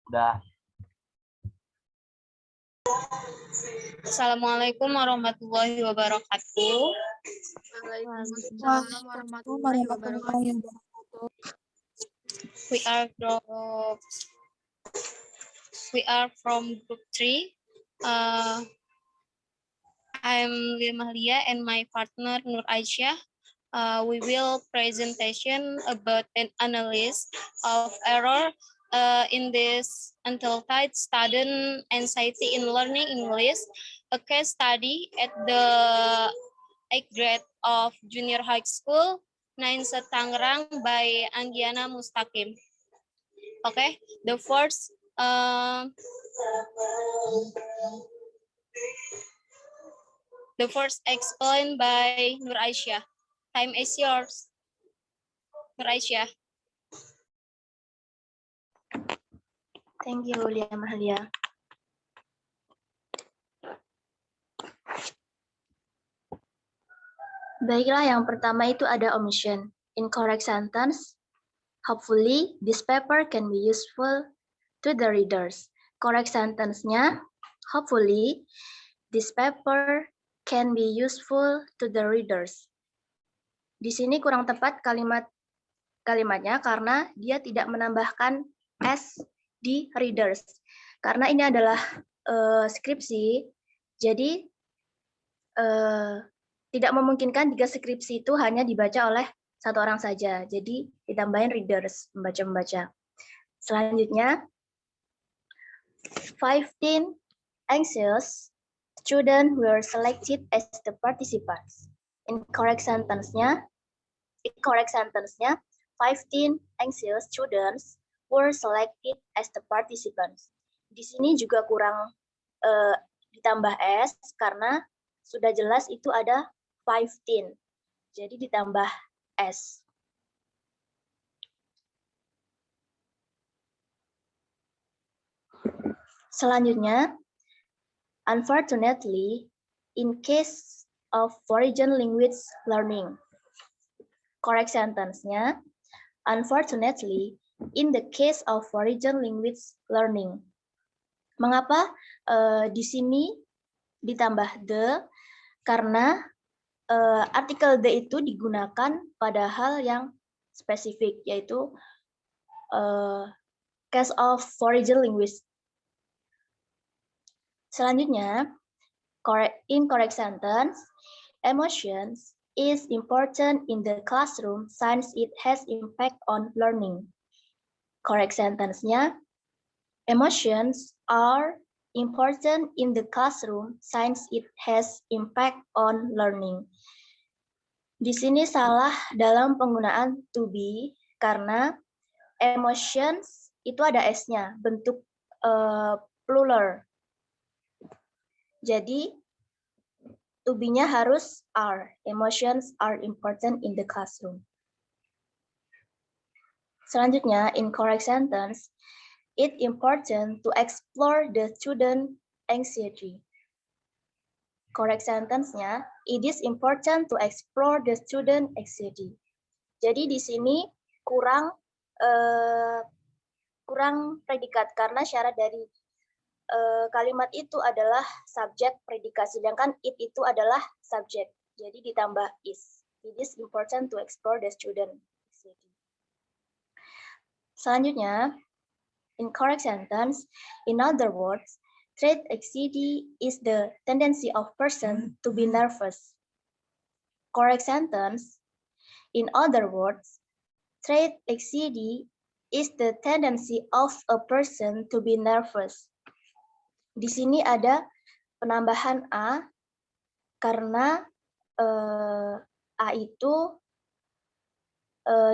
Udah. Assalamualaikum warahmatullahi wabarakatuh. Waalaikumsalam warahmatullahi wabarakatuh. We are from group 3. I'm Lia and my partner Nur Aisyah. We will presentation about an analysis of error in this untitled student anxiety in learning English, a case study at the 8th grade of junior high school, 9 Tangerang by Anggiana Mustaqim. Okay, the first explained by Nur Aisyah. Time is yours, Nur Aisyah. Thank you, Lia Mahalia. Baiklah, yang pertama itu ada omission. Incorrect sentence. Hopefully, this paper can be useful to the readers. Correct sentence-nya, hopefully, this paper can be useful to the readers. Di sini kurang tepat kalimatnya karena dia tidak menambahkan S di readers. Karena ini adalah skripsi, jadi tidak memungkinkan jika skripsi itu hanya dibaca oleh satu orang saja. Jadi ditambahin readers, membaca-membaca. Selanjutnya, 15 anxious students were selected as the participants. Incorrect sentence-nya, 15 anxious students were selected as the participants. Di sini juga kurang ditambah S karena sudah jelas itu ada 15. Jadi ditambah S. Selanjutnya, unfortunately, in case of foreign language learning. Correct sentence-nya, unfortunately, in the case of foreign language learning. Mengapa di sini ditambah the? Karena artikel the itu digunakan pada hal yang spesifik, yaitu case of foreign language. Selanjutnya, incorrect sentence, emotions is important in the classroom since it has impact on learning. Correct sentence-nya, emotions are important in the classroom since it has impact on learning. Di sini salah dalam penggunaan to be karena emotions itu ada S-nya, bentuk plural. Jadi to be-nya harus are. Emotions are important in the classroom. Selanjutnya, incorrect sentence. It's important to explore the student anxiety. Correct sentence-nya, it is important to explore the student anxiety. Jadi di sini kurang predikat karena syarat dari kalimat itu adalah subjek predikat, sedangkan it itu adalah subjek. Jadi ditambah is. It is important to explore the student anxiety. Selanjutnya, incorrect sentence. In other words, trait anxiety is the tendency of person to be nervous. Correct sentence. In other words, trait anxiety is the tendency of a person to be nervous. Di sini ada penambahan a karena a itu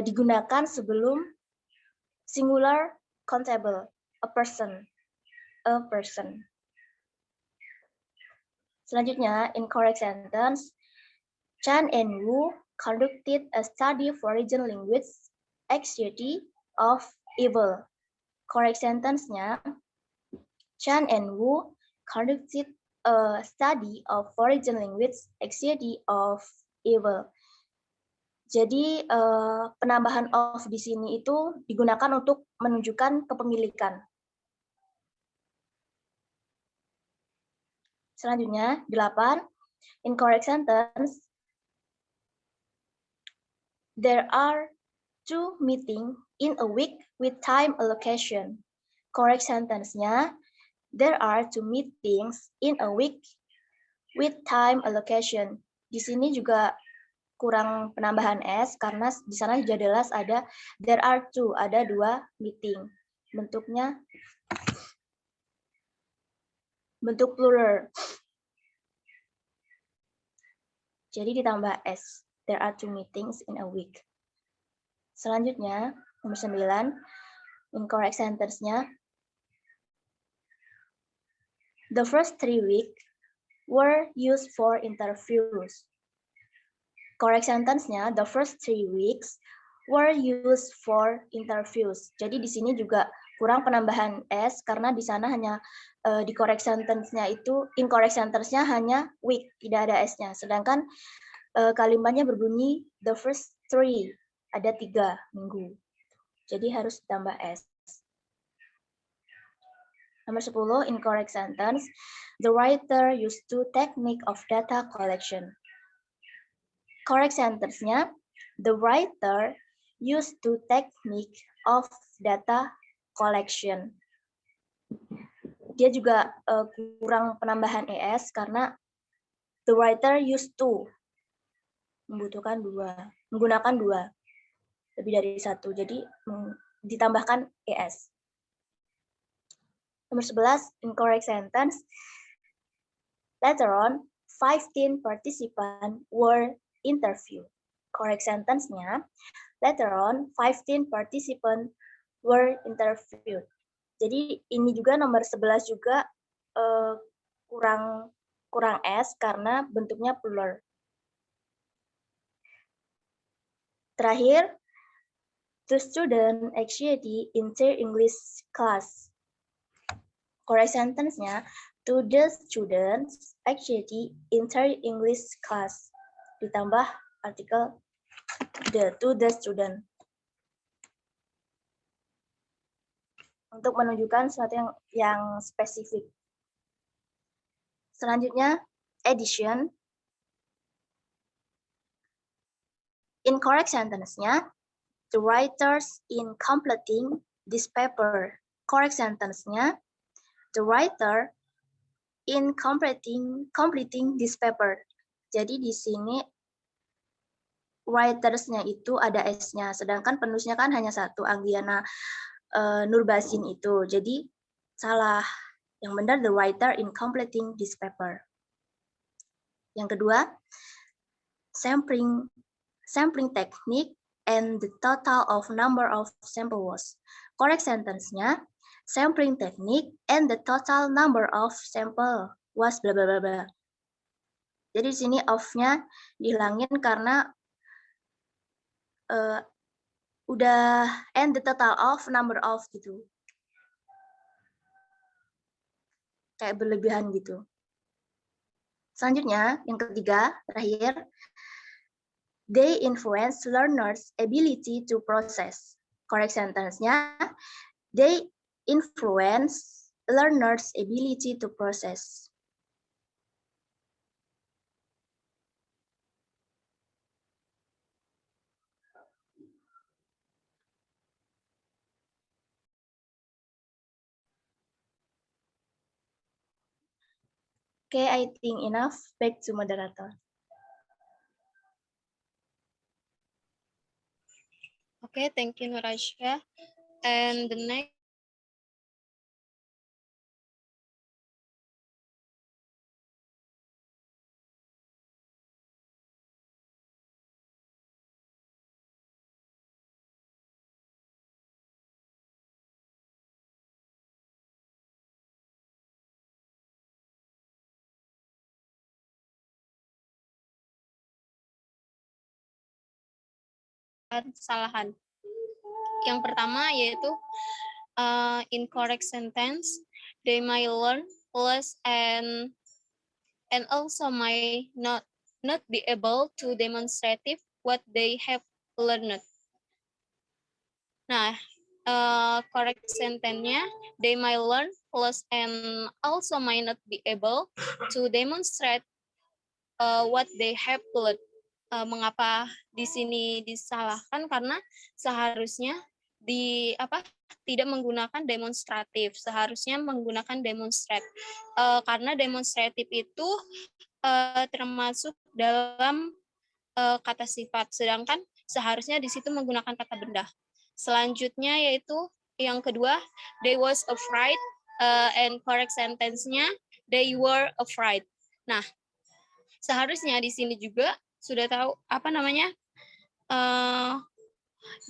digunakan sebelum singular countable, a person. Selanjutnya, incorrect sentence. Chan and Wu conducted a study for foreign language anxiety of evil. Correct sentence-nya, Chan and Wu conducted a study of foreign language anxiety of evil. Jadi penambahan of di sini itu digunakan untuk menunjukkan kepemilikan. Selanjutnya, 8. Incorrect sentence. There are 2 meetings in a week with time allocation. Correct sentence-nya, there are 2 meetings in a week with time allocation. Di sini juga kurang penambahan S karena di sana jelas ada there are 2, ada 2 meeting. Bentuknya bentuk plural. Jadi ditambah S. There are 2 meetings in a week. Selanjutnya, nomor 9, incorrect sentence-nya. The first 3 weeks were used for interviews. Correct sentence-nya, the first 3 weeks were used for interviews. Jadi di sini juga kurang penambahan S karena di sana hanya di correct sentence-nya itu incorrect sentence-nya hanya week, tidak ada S-nya. Sedangkan kalimatnya berbunyi the first 3, ada 3 minggu. Jadi harus ditambah S. Nomor 10, incorrect sentence. The writer used 2 technique of data collection. Correct sentence-nya, the writer used 2 technique of data collection. Dia juga kurang penambahan ES karena the writer used 2. Menggunakan 2. Lebih dari 1. Jadi ditambahkan ES. Nomor 11, incorrect sentence. Later on, 15 participants were interviewed. Correct sentence-nya, later on, 15 participants were interviewed. Jadi ini juga nomor 11 juga kurang S karena bentuknya plural. Terakhir, the student actually in their English class. Correct sentence-nya, to the students actually enter English class. Ditambah artikel to the student. Untuk menunjukkan sesuatu yang spesifik. Selanjutnya, addition. Incorrect sentence-nya, the writers in completing this paper. Correct sentence-nya, the writer in completing this paper. Jadi di sini writers-nya itu ada S-nya, sedangkan penulisnya kan hanya satu, Anggiana Nurbasin itu. Jadi salah. Yang benar the writer in completing this paper. Yang kedua, sampling technique and the total of number of sample was. Correct sentence-nya, sampling technique and the total number of sample was bla bla bla bla. Jadi di sini of-nya dihilangin karena udah and the total of number of gitu. Kayak berlebihan gitu. Selanjutnya, yang ketiga, terakhir, they influence learners' ability to process. Correct sentence-nya, they influence learners' ability to process. Okay, I think enough. Back to moderator. Okay, thank you, Nurasya. And the next kesalahan. Yang pertama yaitu incorrect sentence. They may learn less and also may not be able to demonstrate what they have learned. Nah, correct sentence-nya, they might learn plus and also might not be able to demonstrate what they have learned. Mengapa di sini disalahkan? Karena seharusnya tidak menggunakan demonstratif, seharusnya menggunakan demonstrate. Karena demonstratif itu termasuk dalam kata sifat, sedangkan seharusnya di situ menggunakan kata benda. Selanjutnya yaitu yang kedua, they was afraid, and correct sentence-nya they were afraid. Nah, seharusnya di sini juga sudah tahu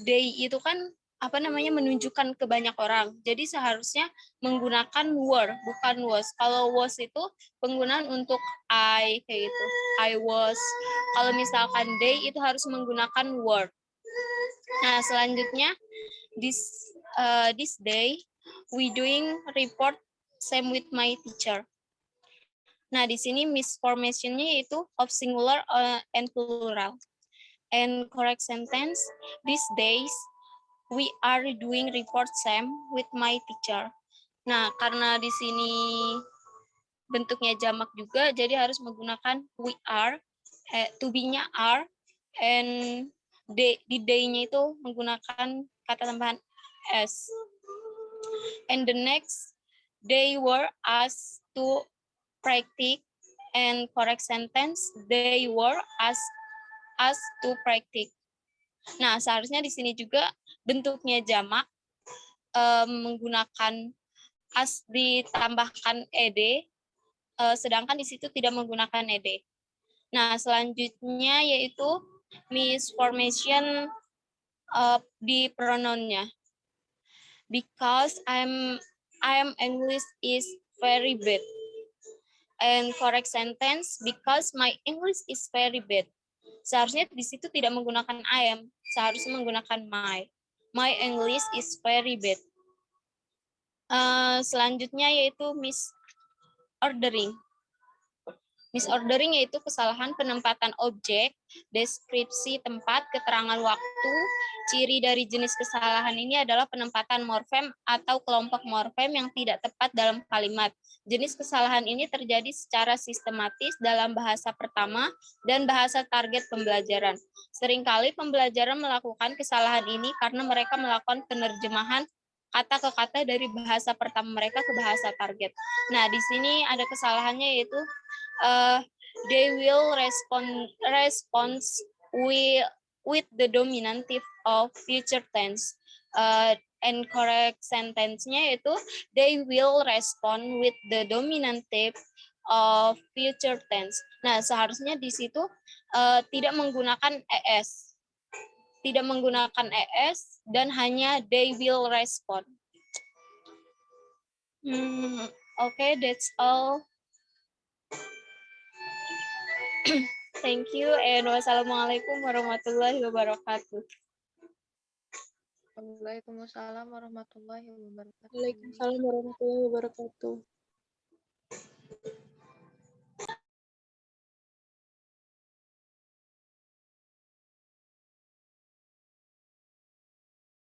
they itu kan menunjukkan ke banyak orang. Jadi seharusnya menggunakan were, bukan was. Kalau was itu penggunaan untuk I kayak gitu. I was. Kalau misalkan they itu harus menggunakan were. Nah, selanjutnya this day we doing report same with my teacher. Nah, di sini misformation-nya yaitu of singular and plural. And correct sentence, these days we are doing report same with my teacher. Nah, karena di sini bentuknya jamak juga, jadi harus menggunakan we are, to be-nya are, and di day-nya itu menggunakan kata tambahan s. And the next, they were asked to practice, and correct sentence, they were asked to practice. Nah, seharusnya di sini juga bentuknya jamak, menggunakan as ditambahkan ed, sedangkan di situ tidak menggunakan ed. Nah, selanjutnya yaitu misformation di pronounnya. Because I'm English is very bad. And correct sentence, because my English is very bad. Seharusnya di situ tidak menggunakan I am, seharusnya menggunakan my. My English is very bad. Selanjutnya yaitu misordering. Misordering yaitu kesalahan penempatan objek, deskripsi tempat, keterangan waktu. Ciri dari jenis kesalahan ini adalah penempatan morfem atau kelompok morfem yang tidak tepat dalam kalimat. Jenis kesalahan ini terjadi secara sistematis dalam bahasa pertama dan bahasa target pembelajaran. Seringkali pembelajaran melakukan kesalahan ini karena mereka melakukan penerjemahan kata ke kata dari bahasa pertama mereka ke bahasa target. Nah, di sini ada kesalahannya yaitu they will respond with the dominative of future tense. And correct sentence-nya yaitu they will respond with the dominative of future tense. Nah, seharusnya di situ tidak menggunakan es. Tidak menggunakan es dan hanya they will respond. Okay, that's all. Thank you and wassalamualaikum warahmatullahi wabarakatuh. Waalaikumsalam warahmatullahi wabarakatuh. Waalaikumsalam warahmatullahi wabarakatuh.